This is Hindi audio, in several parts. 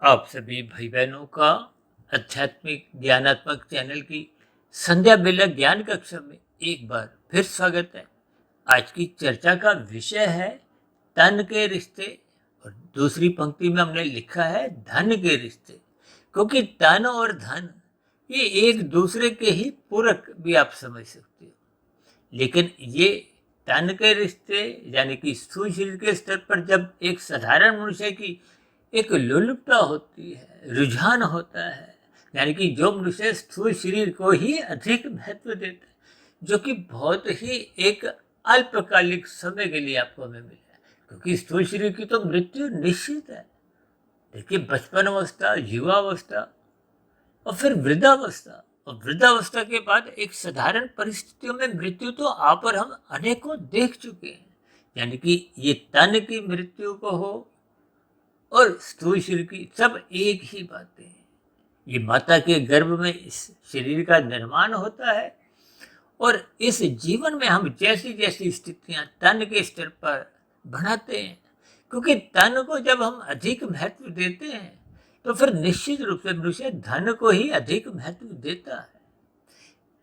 आप सभी भाई बहनों का आध्यात्मिक ज्ञानात्मक चैनल की संध्या बेला ज्ञान कक्षा में एक बार फिर स्वागत है। आज की चर्चा का विषय है तन के रिश्ते और दूसरी पंक्ति में हमने लिखा है धन के रिश्ते, क्योंकि तन और धन ये एक दूसरे के ही पूरक भी आप समझ सकते हो। लेकिन ये तन के रिश्ते यानी कि स्थूल शरीर के स्तर पर जब एक साधारण मनुष्य की एक लोलुपता होती है, रुझान होता है, यानी कि जो मनुष्य स्थूल शरीर को ही अधिक महत्व देता है, जो कि बहुत ही एक अल्पकालिक समय के लिए आपको हमें मिला है, क्योंकि स्थूल शरीर की तो मृत्यु निश्चित है। देखिए, बचपन अवस्था, युवावस्था और फिर वृद्धावस्था, और वृद्धावस्था के बाद एक साधारण परिस्थितियों में मृत्यु तो आप और हम अनेकों देख चुके हैं। यानी कि ये तन की मृत्यु को हो और स्थूल शरीर की, सब एक ही बातें हैं। ये माता के गर्भ में इस शरीर का निर्माण होता है और इस जीवन में हम जैसी जैसी स्थितियां तन के स्तर पर बढ़ाते हैं, क्योंकि तन को जब हम अधिक महत्व देते हैं तो फिर निश्चित रूप से मनुष्य धन को ही अधिक महत्व देता है।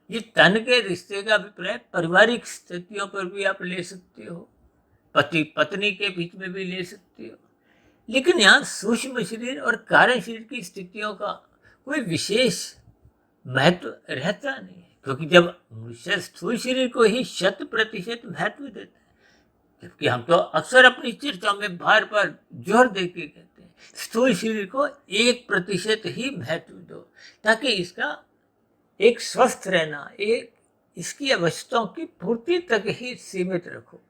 ये तन के रिश्ते का अभिप्राय पारिवारिक स्थितियों पर भी आप ले सकते हो, पति पत्नी के बीच में भी ले सकते हो, लेकिन यहाँ सूक्ष्म शरीर और कारण शरीर की स्थितियों का कोई विशेष महत्व रहता नहीं है, क्योंकि जब मनुष्य स्थूल शरीर को ही 100% महत्व देता है, जबकि हम तो अक्सर अपनी चर्चा में बार बार जोर दे के कहते हैं स्थूल शरीर को 1% ही महत्व दो, ताकि इसका एक स्वस्थ रहना, एक इसकी आवश्यकताओं की पूर्ति तक ही सीमित रखो।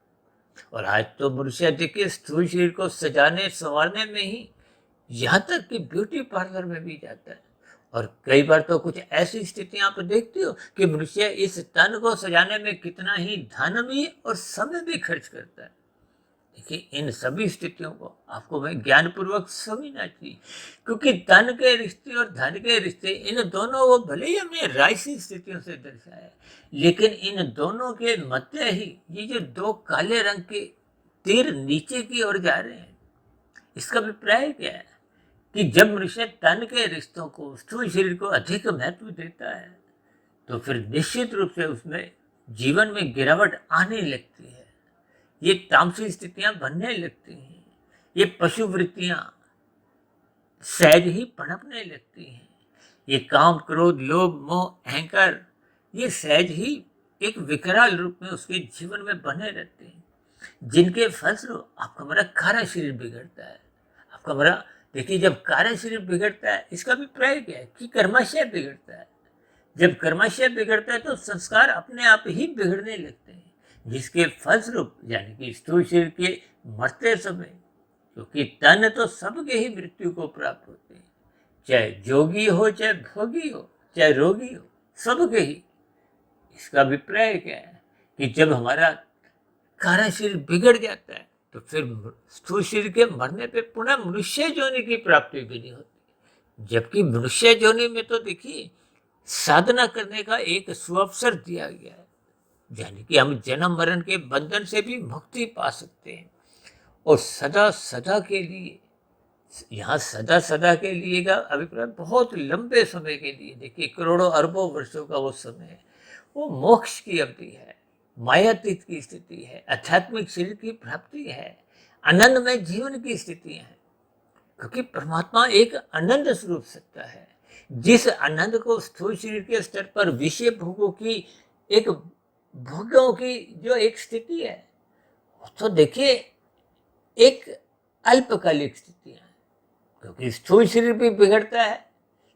और आज तो मनुष्य देखिए स्थूल शरीर को सजाने संवारने में ही यहाँ तक कि ब्यूटी पार्लर में भी जाता है। और कई बार तो कुछ ऐसी स्थितियां आप देखते हो कि मनुष्य इस तन को सजाने में कितना ही धन भी और समय भी खर्च करता है। देखिए, इन सभी स्थितियों को आपको मैं ज्ञानपूर्वक समझना चाहिए, क्योंकि तन के रिश्ते और धन के रिश्ते, इन दोनों को भले ही हमने राशि स्थितियों से दर्शाया, लेकिन इन दोनों के मध्य ही ये जो दो काले रंग के तीर नीचे की ओर जा रहे हैं, इसका अभिप्राय क्या है कि जब मनुष्य तन के रिश्तों को, स्थूल शरीर को अधिक महत्व देता है तो फिर निश्चित रूप से उसमें जीवन में गिरावट आने लगती है। ये तामसी स्थितियां बनने लगती हैं, ये पशु वृत्तियां सहज ही पनपने लगती हैं, ये काम क्रोध लोभ मोह अहंकार ये सहज ही एक विकराल रूप में उसके जीवन में बने रहते हैं, जिनके फलस्वरूप आपका हमारा कार्य शरीर बिगड़ता है। आपका हमारा देखिए, जब कार्य शरीर बिगड़ता है, इसका अभिप्राय क्या है कि कर्माशय बिगड़ता है। जब कर्माशय बिगड़ता है तो संस्कार अपने आप ही बिगड़ने लगते हैं, जिसके फलस्वरूप यानी कि स्थूल शरीर के मरते समय, क्योंकि तन तो सबके ही मृत्यु को प्राप्त होते हैं, चाहे जोगी हो, चाहे भोगी हो, चाहे रोगी हो, सबके ही। इसका अभिप्राय क्या है कि जब हमारा कार्य शरीर बिगड़ जाता है तो फिर स्थूल शरीर के मरने पे पुनः मनुष्य योनि की प्राप्ति भी नहीं होती। जबकि मनुष्य योनि में तो देखिए साधना करने का एक सुअवसर दिया गया है, यानी कि हम जन्म मरण के बंधन से भी मुक्ति पा सकते हैं और सदा सदा के लिए, यहाँ सदा सदा के लिए का अभिप्राय बहुत लंबे समय के लिए, देखिए करोड़ों अरबों वर्षों का वो समय है, वो मोक्ष की अवधि है, मायातीत की स्थिति है, आध्यात्मिक शरीर की प्राप्ति है, आनंदमय जीवन की स्थितियां हैं, क्योंकि परमात्मा एक आनंद स्वरूप सत्ता है। जिस आनंद को स्थूल शरीर के स्तर पर विषय भोगों की एक भोगों की जो एक स्थिति है, तो देखिए एक अल्पकालिक स्थितियां है, क्योंकि स्थूल शरीर भी बिगड़ता है।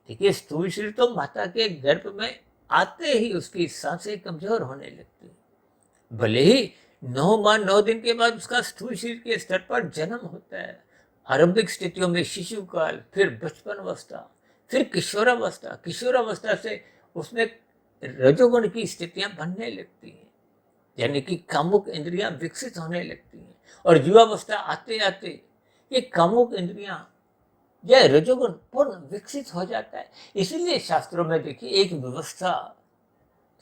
देखिए, स्थूल शरीर तो माता के गर्भ में आते ही उसकी सांसें कमजोर होने लगती है। भले ही 9 माह 9 दिन के बाद उसका स्थूल शरीर के स्तर पर जन्म होता है, आरंभिक स्थितियों में शिशु काल, फिर बचपन अवस्था, फिर किशोरावस्था, किशोरावस्था से उसमें रजोगुण की स्थितियां बनने लगती हैं, यानी कि कामुक इंद्रियां विकसित होने लगती हैं, और युवावस्था आते आते ये कामुक इंद्रियां यह रजोगुण पूर्ण विकसित हो जाता है। इसीलिए शास्त्रों में देखिए एक व्यवस्था,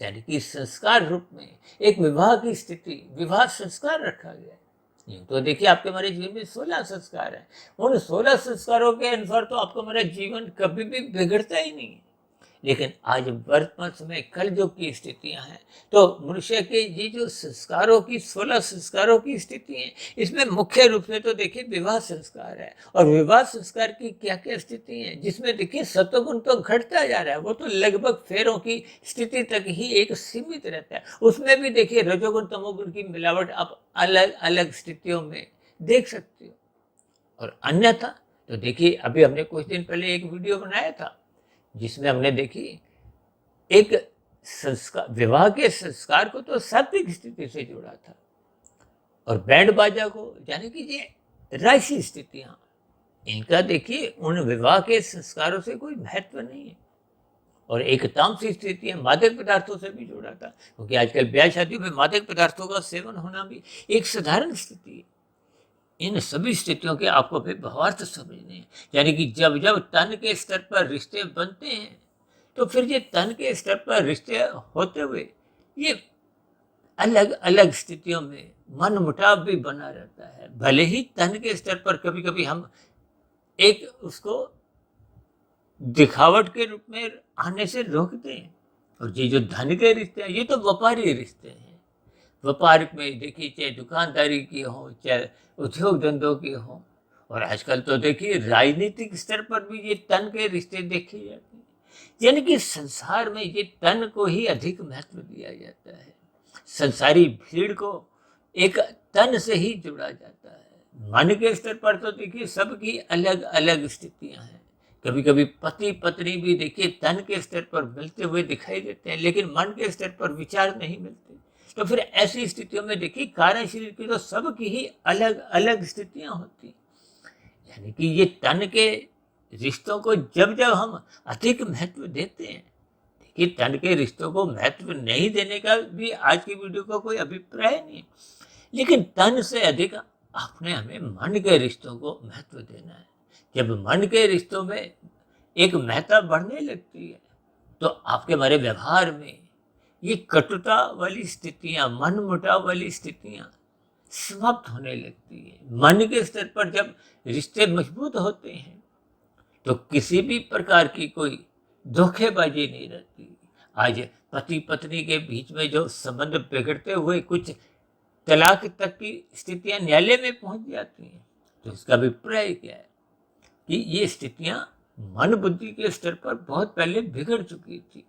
यानी कि संस्कार रूप में एक विवाह की स्थिति, विवाह संस्कार रखा गया है, यूं तो देखिए आपके हमारे जीवन में 16 संस्कार हैं। उन 16 संस्कारों के अनुसार तो आपका हमारा जीवन कभी भी बिगड़ता ही नहीं है। लेकिन आज वर्तमान समय कलयुग की स्थितियां हैं, तो मनुष्य के ये जो संस्कारों की 16 संस्कारों की स्थिति है, इसमें मुख्य रूप से तो देखिए विवाह संस्कार है। और विवाह संस्कार की क्या क्या स्थिति है, जिसमें देखिए सत्वगुण तो घटता जा रहा है, वो तो लगभग फेरों की स्थिति तक ही एक सीमित रहता है। उसमें भी देखिए रजोगुण तमोगुण की मिलावट आप अलग अलग स्थितियों में देख सकते हो। और अन्यथा तो देखिए अभी हमने कुछ दिन पहले एक वीडियो बनाया था, जिसमें हमने देखी एक संस्कार, विवाह के संस्कार को तो सात्विक स्थिति से जोड़ा था, और बैंड बाजा को, यानी कि ये राशि स्थितियां, इनका देखिए उन विवाह के संस्कारों से कोई महत्व नहीं है। और एक तामसी स्थितियां मादक पदार्थों से भी जोड़ा था, क्योंकि आजकल ब्याह शादियों में मादक पदार्थों का सेवन होना भी एक साधारण स्थिति है। इन सभी स्थितियों के आपको भी भावार्थ समझने हैं। यानी कि जब जब तन के स्तर पर रिश्ते बनते हैं, तो फिर ये तन के स्तर पर रिश्ते होते हुए ये अलग अलग स्थितियों में मन मुटाव भी बना रहता है। भले ही तन के स्तर पर कभी कभी हम एक उसको दिखावट के रूप में आने से रोकते हैं, और ये जो धन के रिश्ते हैं, ये तो व्यापारी रिश्ते हैं। व्यापार में देखिए, चाहे दुकानदारी की हो, चाहे उद्योग धंधों की हो, और आजकल तो देखिए राजनीतिक स्तर पर भी ये तन के रिश्ते देखे जाते हैं। यानी कि संसार में ये तन को ही अधिक महत्व दिया जाता है। संसारी भीड़ को एक तन से ही जुड़ा जाता है। मन के स्तर पर तो देखिए सबकी अलग अलग स्थितियां हैं। कभी कभी पति पत्नी भी देखिए तन के स्तर पर मिलते हुए दिखाई देते हैं, लेकिन मन के स्तर पर विचार नहीं मिलते। तो फिर ऐसी स्थितियों में देखिए कारण शरीर की तो सबकी ही अलग अलग स्थितियां होती हैं। यानी कि ये तन के रिश्तों को जब जब हम अधिक महत्व देते हैं, देखिए तन के रिश्तों को महत्व नहीं देने का भी आज की वीडियो का कोई अभिप्राय नहीं, लेकिन तन से अधिक आपने हमें मन के रिश्तों को महत्व देना है। जब मन के रिश्तों में एक महत्ता बढ़ने लगती है, तो आपके हमारे व्यवहार में ये कटुता वाली स्थितियां, मन मुटाव वाली स्थितियां समाप्त होने लगती है। मन के स्तर पर जब रिश्ते मजबूत होते हैं, तो किसी भी प्रकार की कोई धोखेबाजी नहीं रहती। आज पति पत्नी के बीच में जो संबंध बिगड़ते हुए कुछ तलाक तक की स्थितियां न्यायालय में पहुंच जाती हैं, तो इसका अभिप्राय क्या है कि ये स्थितियां मन बुद्धि के स्तर पर बहुत पहले बिगड़ चुकी थी।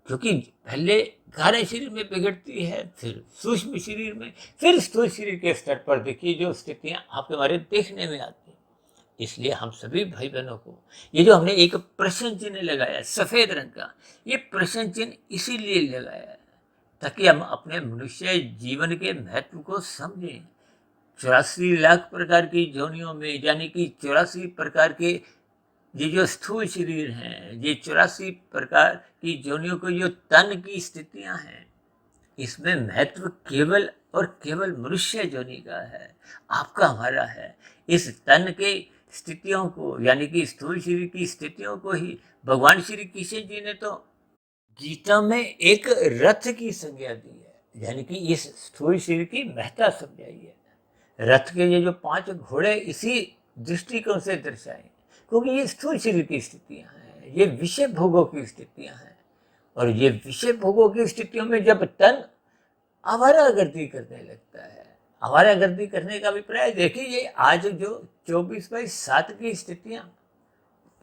क्योंकि पहले कारण शरीर में बिगड़ती है, फिर सूक्ष्म शरीर में, फिर स्थूल शरीर के स्तर पर देखिए जो स्थितियां आपके हमारे देखने में आती हैं। इसलिए हम सभी भाई बहनों को ये जो हमने एक प्रश्न चिन्ह लगाया सफेद रंग का, ये प्रश्न चिन्ह इसीलिए लगाया है ताकि हम अपने मनुष्य जीवन के महत्व को समझें। 84 लाख प्रकार की योनियों में, यानी कि 84 प्रकार के ये जो स्थूल शरीर हैं, ये 84 प्रकार की योनियों को जो तन की स्थितियां हैं, इसमें महत्व केवल और केवल मनुष्य योनि का है, आपका हमारा है। इस तन के स्थितियों को, यानी कि स्थूल शरीर की स्थितियों को ही भगवान श्री कृष्ण जी ने तो गीता में एक रथ की संज्ञा दी है, यानी कि इस स्थूल शरीर की महत्ता समझाई है। रथ के ये जो 5 घोड़े इसी दृष्टिकोण से दर्शाए, क्योंकि ये स्थूल शरीर की स्थितियां हैं, ये विषय भोगों की स्थितियां हैं। और ये विषय भोगों की स्थितियों में जब तन आवारागर्दी करने लगता है, आवारागर्दी करने का अभिप्राय देखिए, ये आज जो 24/7 की स्थितियां,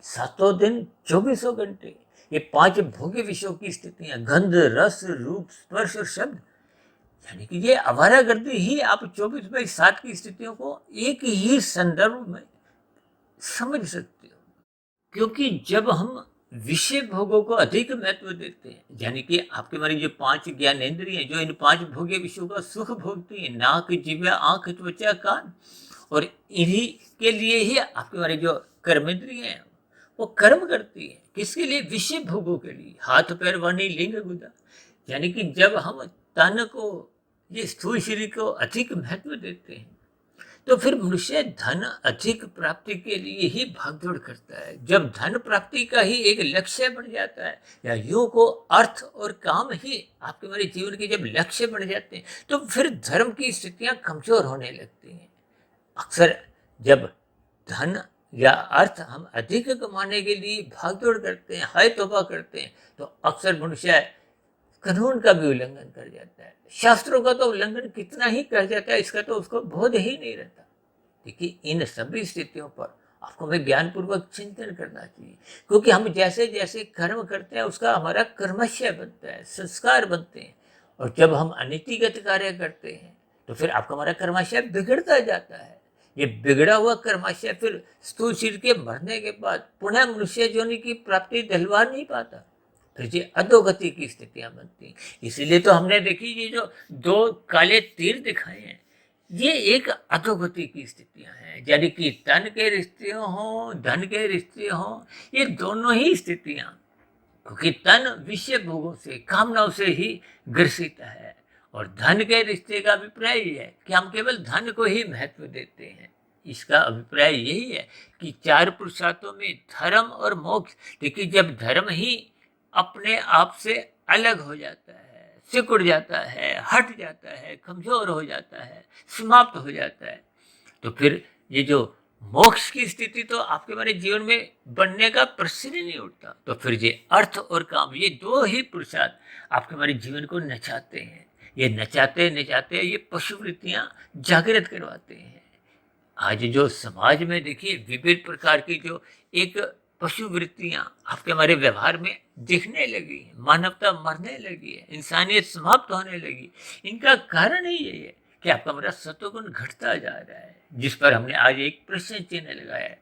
7 दिन 24 घंटे, ये 5 भोग्य विषयों की स्थितियां, गंध रस रूप स्पर्श और शब्द, यानी कि ये आवारागर्दी ही आप 24/7 की स्थितियों को एक ही संदर्भ में समझ सकते हो। क्योंकि जब हम विषय भोगों को अधिक महत्व देते हैं, यानी कि आपके हमारी जो 5 ज्ञानेंद्रियां जो इन 5 भोग्य विषयों का सुख भोगती है, नाक जिह्वा आंख त्वचा कान, और इन्हीं के लिए ही आपके हमारी जो कर्मेंद्रियां हैं वो कर्म करती है। किसके लिए? विषय भोगों के लिए। हाथ पैर वाणी लिंग गुदा, यानी कि जब हम तन को, ये स्थूल शरीर को अधिक महत्व देते हैं, तो फिर मनुष्य धन अधिक प्राप्ति के लिए ही भागदौड़ करता है। जब धन प्राप्ति का ही एक लक्ष्य बन जाता है, या यूं को अर्थ और काम ही आपके हमारे जीवन के जब लक्ष्य बन जाते हैं, तो फिर धर्म की स्थितियां कमजोर होने लगती हैं। अक्सर जब धन या अर्थ हम अधिक कमाने के लिए भागदौड़ करते हैं, हाय तौबा करते हैं, तो अक्सर मनुष्य कानून का भी उल्लंघन कर जाता है। शास्त्रों का तो उल्लंघन कितना ही कर जाता है, इसका तो उसको बोध ही नहीं रहता। देखिए, इन सभी स्थितियों पर आपको हमें ज्ञानपूर्वक चिंतन करना चाहिए, क्योंकि हम जैसे जैसे कर्म करते हैं उसका हमारा कर्मशय बनता है, संस्कार बनते हैं। और जब हम अनीतिगत कार्य करते हैं तो फिर आपका हमारा कर्माशय बिगड़ता जाता है। ये बिगड़ा हुआ कर्माशय फिर स्थूल शरीर के मरने के बाद पुनः मनुष्य योनि की प्राप्ति दिलवा नहीं पाता, फिर ये अधोगति की स्थितियां बनती हैं। इसीलिए तो हमने देखी ये जो दो काले तीर दिखाए हैं, ये एक अधोगति की स्थितियां हैं। यानी कि तन के रिश्ते हों, धन के रिश्ते हों, ये दोनों ही स्थितियां, क्योंकि तन विषय भोगों से, कामनाओं से ही ग्रसित है। और धन के रिश्ते का अभिप्राय ये है कि हम केवल धन को ही महत्व देते हैं। इसका अभिप्राय यही है कि चार पुरुषार्थों में धर्म और मोक्ष, देखिए जब धर्म ही अपने आप से अलग हो जाता है, सिकुड़ जाता है, हट जाता है, कमजोर हो जाता है, समाप्त हो जाता है, तो फिर ये जो मोक्ष की स्थिति तो आपके हमारे जीवन में बनने का प्रश्न ही नहीं उठता। तो फिर ये अर्थ और काम, ये दो ही पुरुषार्थ आपके हमारे जीवन को नचाते हैं। ये नचाते नचाते ये पशु वृत्तियां जागृत करवाते हैं। आज जो समाज में देखिए विभिन्न प्रकार की जो एक पशु वृत्तियां आपके हमारे व्यवहार में दिखने लगी है, मानवता मरने लगी है, इंसानियत समाप्त होने लगी। इनका कारण ही यही है कि आपका हमारा सत्वगुण घटता जा रहा है, जिस पर हमने आज एक प्रश्न चिन्ह लगाया है।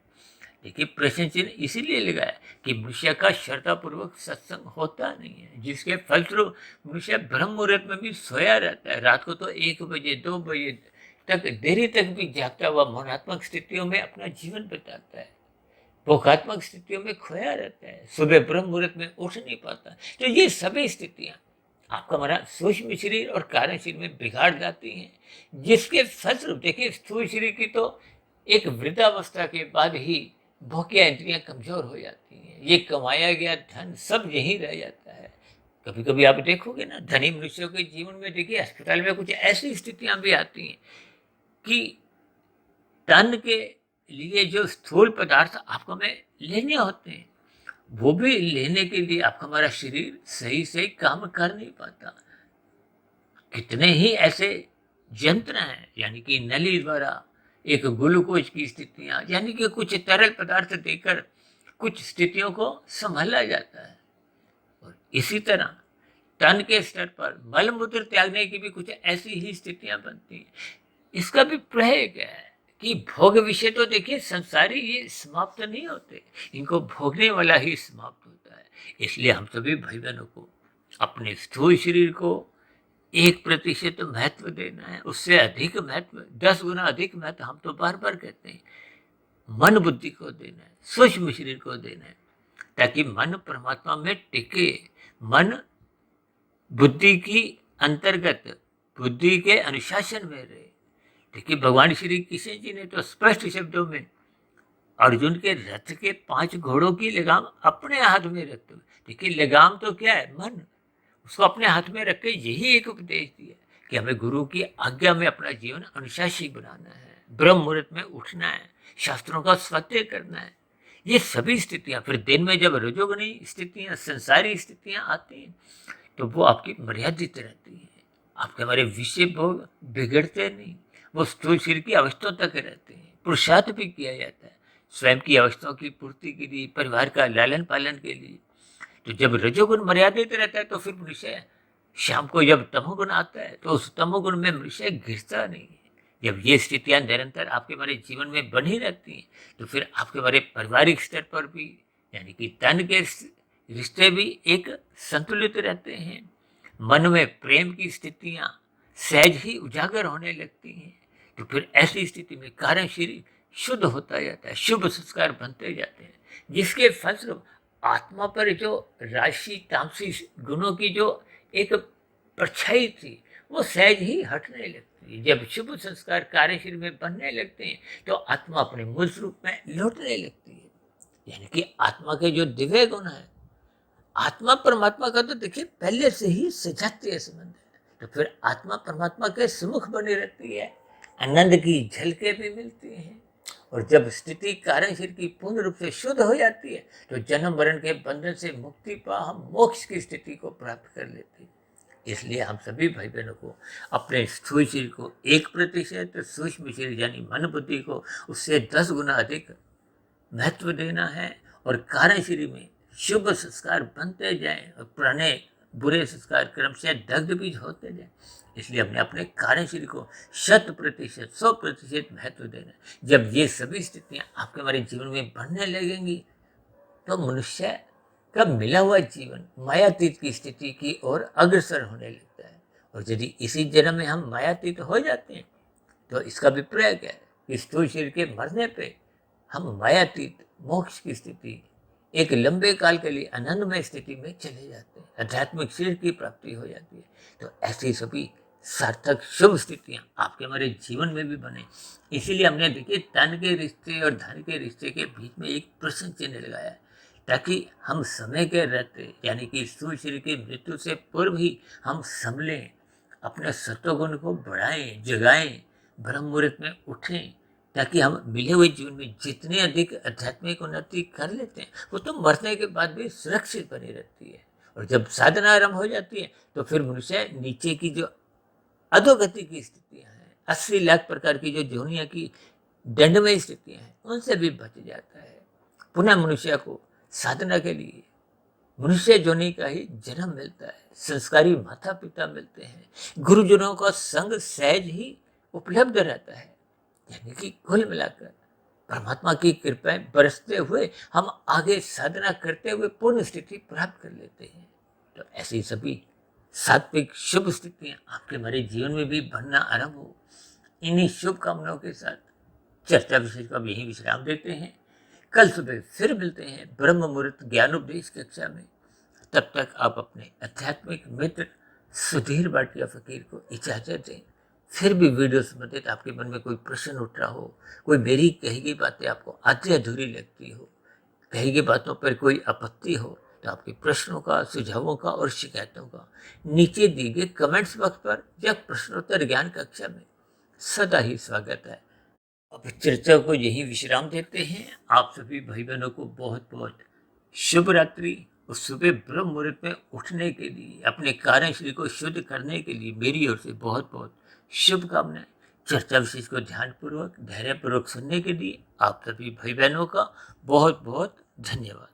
देखिए, प्रश्न चिन्ह इसीलिए लगाया कि मनुष्य का श्रद्धापूर्वक सत्संग होता नहीं है, जिसके फलस्वरूप मनुष्य ब्रह्म मुहूर्त में भी सोया रहता है। रात को तो 1 बजे 2 बजे तक देरी तक भी जागता हुआ मौनात्मक स्थितियों में अपना जीवन बिताता है, भोगात्मक स्थितियों में खोया रहता है, सुबह ब्रह्म मुहूर्त में उठ नहीं पाता। तो ये सभी स्थितियां आपका हमारा सूक्ष्म शरीर और कारण शरीर में बिगाड़ जाती हैं, जिसके फलस्वरूप देखिए स्थूल शरीर की तो एक वृद्धावस्था के बाद ही भोग्य इंद्रियां कमजोर हो जाती हैं। ये कमाया गया धन सब यहीं रह जाता है। कभी कभी आप देखोगे ना, धनी मनुष्यों के जीवन में देखिए अस्पताल में कुछ ऐसी स्थितियां भी आती हैं कि तन के लिए जो स्थूल पदार्थ आपको हमें लेने होते हैं, वो भी लेने के लिए आपका हमारा शरीर सही से काम कर नहीं पाता। कितने ही ऐसे यंत्र हैं, यानी कि नली द्वारा एक ग्लूकोज की स्थितियां, यानी कि कुछ तरल पदार्थ देकर कुछ स्थितियों को संभाला जाता है। और इसी तरह तन के स्तर पर मल मूत्र त्यागने की भी कुछ ऐसी ही स्थितियां बनती हैं। इसका भी प्रय क्या है कि भोग विषय तो देखिए संसारी ये समाप्त नहीं होते, इनको भोगने वाला ही समाप्त होता है। इसलिए हम सभी भाई बहनों को अपने स्थूल शरीर को 1% महत्व देना है, उससे अधिक महत्व, 10 गुना अधिक महत्व हम तो बार बार कहते हैं मन बुद्धि को देना है, सूक्ष्म शरीर को देना है, ताकि मन परमात्मा में टिके। मन बुद्धि की अंतर्गत, बुद्धि के अनुशासन में रहे। देखिए, भगवान श्री कृष्ण जी ने तो स्पष्ट शब्दों में अर्जुन के रथ के 5 घोड़ों की लगाम अपने हाथ में रखते हुए, देखिए लगाम तो क्या है, मन, उसको अपने हाथ में रख के यही एक उपदेश दिया कि हमें गुरु की आज्ञा में अपना जीवन अनुशासी बनाना है, ब्रह्म मुहूर्त में उठना है, शास्त्रों का स्वाध्याय करना है। ये सभी स्थितियां फिर दिन में जब रजोगुणी स्थितियां, संसारी स्थितियां आती हैं, तो वो आपकी मर्यादित रहती है। आपके हमारे विषय भोग बिगड़ते नहीं, वो स्थूल शरीर की अवस्थाओं तक रहते हैं। पुरुषार्थ भी किया जाता है स्वयं की अवस्थाओं की पूर्ति के लिए, परिवार का लालन पालन के लिए। तो जब रजोगुण मर्यादित रहता है तो फिर मनुष्य, शाम को जब तमोगुण आता है तो उस तमोगुण में मनुष्य गिरता नहीं है। जब ये स्थितियां निरंतर आपके हमारे जीवन में बनी रहती हैं, तो फिर आपके हमारे पारिवारिक स्तर पर भी, यानी कि तन के रिश्ते भी एक संतुलित रहते हैं। मन में प्रेम की स्थितियां सहज ही उजागर होने लगती हैं। तो फिर ऐसी स्थिति में कारण शरीर शुद्ध होता जाता है, शुभ संस्कार बनते जाते हैं, जिसके फलस्वरूप आत्मा पर जो राशि तामसी गुणों की जो एक परछाई थी, वो सहज ही हटने लगती है। जब शुभ संस्कार कार्य शरीर में बनने लगते हैं, तो आत्मा अपने मूल स्वरूप में लौटने लगती है। यानी कि आत्मा के जो दिव्य गुण है, आत्मा परमात्मा का तो देखिए पहले से ही सजातीय संबंध है। तो फिर आत्मा परमात्मा के सम्मुख बनी रहती है, आनंद की झलकें भी मिलती हैं। और जब स्थिति कारण शरीर की पूर्ण रूप से शुद्ध हो जाती है तो जन्म मरण के बंधन से मुक्ति पा हम मोक्ष की स्थिति को प्राप्त कर लेते हैं। इसलिए हम सभी भाई बहनों को अपने स्थूल शरीर को 1% सूक्ष्म शरीर यानी मन बुद्धि को उससे 10 गुना अधिक महत्व देना है। और कार्य शरीर में शुभ संस्कार बनते जाएं और पुराने बुरे संस्कार क्रम से दग्ध बीज होते जाएं। इसलिए हमने अपने कार्य शरीर को 100% महत्व देना है। जब ये सभी स्थितियां आपके हमारे जीवन में बढ़ने लगेंगी तो मनुष्य का मिला हुआ जीवन मायातीत की स्थिति की ओर अग्रसर होने लगता है। और यदि इसी जन्म में हम मायातीत हो जाते हैं तो इसका अभिप्राय क्या है कि स्थूल शरीर के मरने पे हम मायातीत मोक्ष की स्थिति एक लंबे काल के लिए आनंदमय स्थिति में चले जाते हैं, आध्यात्मिक शरीर की प्राप्ति हो जाती है। तो ऐसी सभी सार्थक शुभ स्थितियां आपके हमारे जीवन में भी बने। इसीलिए हमने देखिए तन के रिश्ते और धन के रिश्ते के बीच में एक प्रश्न चिन्ह लगाया है, ताकि हम समय के रहते यानी कि स्थूल शरीर की मृत्यु से पूर्व ही हम संभलें, अपने सत्वगुण को बढ़ाएं, जगाएं, ब्रह्म मुहूर्त में उठें, ताकि हम मिले हुए जीवन में जितने अधिक आध्यात्मिक उन्नति कर लेते हैं वो तो मरने के बाद भी सुरक्षित बनी रहती है। और जब साधना आरंभ हो जाती है तो फिर मनुष्य नीचे की जो अधोगति की स्थितियां हैं, 80 लाख प्रकार की जो जोनिया की दंडमय स्थितियां हैं, उनसे भी बच जाता है। पुनः मनुष्य को साधना के लिए मनुष्य जोनि का ही जन्म मिलता है, संस्कारी माता पिता मिलते हैं, गुरुजनों का संग सहज ही उपलब्ध रहता है। यानी कि कुल मिलाकर परमात्मा की कृपा बरसते हुए हम आगे साधना करते हुए पूर्ण स्थिति प्राप्त कर लेते हैं। तो ऐसी सभी सात्विक शुभ स्थितियां आपके हमारे जीवन में भी बनना आरंभ हो। इन्हीं शुभ कामनाओं के साथ चर्चा विषय को अब यही विश्राम देते हैं। कल सुबह फिर मिलते हैं ब्रह्म मुहूर्त ज्ञानोपदेश कक्षा में। तब तक आप अपने आध्यात्मिक मित्र सुधीर भाटिया फकीर को इजाजत दें। फिर भी वीडियो संबंधित आपके मन में कोई प्रश्न उठ रहा हो, कोई मेरी कही गई बातें आपको आधी अधूरी लगती हो, कही गई बातों पर कोई आपत्ति हो, तो आपके प्रश्नों का, सुझावों का और शिकायतों का नीचे दिए गए कमेंट्स बॉक्स पर या प्रश्नोत्तर ज्ञान कक्षा में सदा ही स्वागत है। अब चर्चा को यही विश्राम देते हैं। आप सभी भाई बहनों को बहुत बहुत शुभ रात्रि। और सुबह ब्रह्म मुहूर्त में उठने के लिए, अपने कार्य शरीर को शुद्ध करने के लिए मेरी ओर से बहुत बहुत शुभकामनाएं। चर्चा विशेष को ध्यानपूर्वक धैर्यपूर्वक सुनने के लिए आप सभी भाई बहनों का बहुत बहुत धन्यवाद।